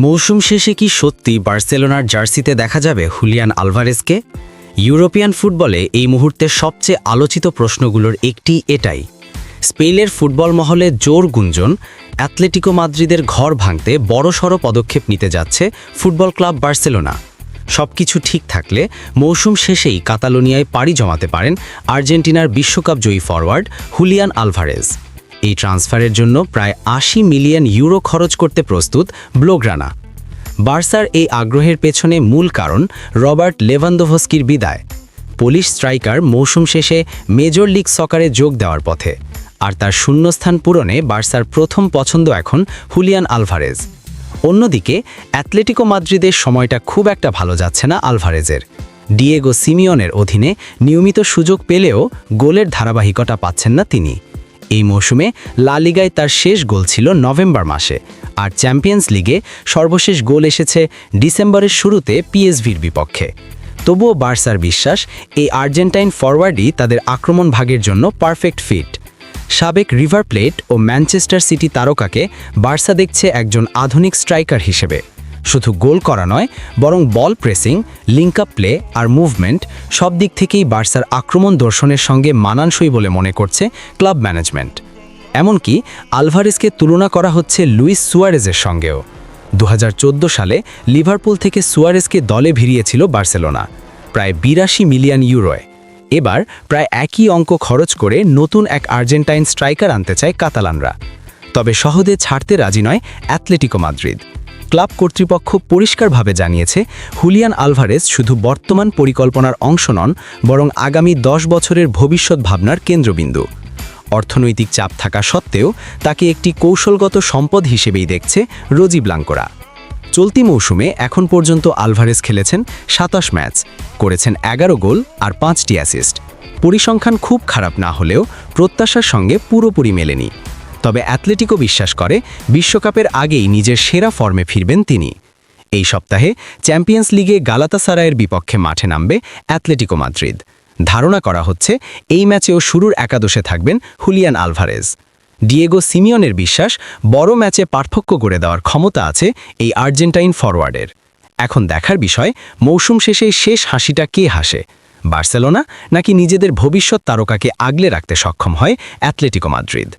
মৌসুম শেষে কি সত্যি বার্সেলোনার জার্সিতে দেখা যাবে হুলিয়ান আলভারেজকে? ইউরোপিয়ান ফুটবলে এই মুহূর্তে সবচেয়ে আলোচিত প্রশ্নগুলোর একটি এটাই। স্পেনের ফুটবল মহলে জোর গুঞ্জন, অ্যাটলেটিকো মাদ্রিদের ঘর ভাঙতে বড়সড় পদক্ষেপ নিতে যাচ্ছে ফুটবল ক্লাব বার্সেলোনা। সবকিছু ঠিক থাকলে মৌসুম শেষেই কাতালোনিয়ায় পাড়ি জমাতে পারেন আর্জেন্টিনার বিশ্বকাপ জয়ী ফরওয়ার্ড হুলিয়ান আলভারেজ। এই ট্রান্সফারের জন্য প্রায় ৮০ মিলিয়ন ইউরো খরচ করতে প্রস্তুত ব্লোগ্রানা। বার্সার এই আগ্রহের পেছনে মূল কারণ রবার্ট লেভানদোভস্কির বিদায়। পোলিশ স্ট্রাইকার মৌসুম শেষে মেজর লিগ সকারে যোগ দেওয়ার পথে, আর তার শূন্যস্থান পূরণে বার্সার প্রথম পছন্দ এখন হুলিয়ান আলভারেজ। অন্যদিকে অ্যাটলেটিকো মাদ্রিদের সময়টা খুব একটা ভালো যাচ্ছে না আলভারেজের। ডিয়েগো সিমিওনের অধীনে নিয়মিত সুযোগ পেলেও গোলের ধারাবাহিকতা পাচ্ছেন না তিনি। এই মৌসুমে লা লিগায় তার শেষ গোল ছিল নভেম্বর মাসে, আর চ্যাম্পিয়ন্স লিগে সর্বশেষ গোল এসেছে ডিসেম্বরের শুরুতে পিএসভির বিপক্ষে। তবুও বার্সার বিশ্বাস, এই আর্জেন্টাইন ফরওয়ার্ডই তাদের আক্রমণ ভাগের জন্য পারফেক্ট ফিট। সাবেক রিভার প্লেট ও ম্যানচেস্টার সিটি তারকাকে বার্সা দেখছে একজন আধুনিক স্ট্রাইকার হিসেবে। শুধু গোল করা নয়, বরং বল প্রেসিং, লিঙ্ক আপ প্লে আর মুভমেন্ট সব দিক থেকেই বার্সার আক্রমণ দর্শনের সঙ্গে মানানসই বলে মনে করছে ক্লাব ম্যানেজমেন্ট। এমনকি আলভারেজকে তুলনা করা হচ্ছে লুইস সুয়ারেজের সঙ্গেও। ২০১৪ সালে লিভারপুল থেকে সুয়ারেজকে দলে ভিড়িয়েছিল বার্সেলোনা, প্রায় ৮২ মিলিয়ন ইউরোয়। এবার প্রায় একই অঙ্ক খরচ করে নতুন এক আর্জেন্টাইন স্ট্রাইকার আনতে চায় কাতালানরা। তবে সহজে ছাড়তে রাজি নয় অ্যাটলেটিকো মাদ্রিদ। ক্লাব কর্তৃপক্ষ পরিষ্কারভাবে জানিয়েছে, হুলিয়ান আলভারেজ শুধু বর্তমান পরিকল্পনার অংশ নন, বরং আগামী ১০ বছরের ভবিষ্যৎ ভাবনার কেন্দ্রবিন্দু। অর্থনৈতিক চাপ থাকা সত্ত্বেও তাকে একটি কৌশলগত সম্পদ হিসেবেই দেখছে রোজি ব্লাঙ্কোরা। চলতি মৌসুমে এখন পর্যন্ত আলভারেজ খেলেছেন ২৭ ম্যাচ, করেছেন ১১ গোল আর ৫টি অ্যাসিস্ট। পরিসংখ্যান খুব খারাপ না হলেও প্রত্যাশার সঙ্গে পুরোপুরি মেলেনি। তবে অ্যাটলেটিকো বিশ্বাস করে বিশ্বকাপের আগেই নিজের সেরা ফর্মে ফিরবেন তিনি। এই সপ্তাহে চ্যাম্পিয়ন্স লিগে গালাতাসারায়ের বিপক্ষে মাঠে নামবে অ্যাটলেটিকো মাদ্রিদ। ধারণা করা হচ্ছে এই ম্যাচেও শুরুর একাদশে থাকবেন হুলিয়ান আলভারেজ। ডিয়েগো সিমিওনের বিশ্বাস, বড় ম্যাচে পার্থক্য গড়ে দেওয়ার ক্ষমতা আছে এই আর্জেন্টাইন ফরওয়ার্ডের। এখন দেখার বিষয়, মৌসুম শেষে শেষ হাসিটা কে হাসে, বার্সেলোনা নাকি নিজেদের ভবিষ্যৎ তারকাকে আগলে রাখতে সক্ষম হয় অ্যাটলেটিকো মাদ্রিদ।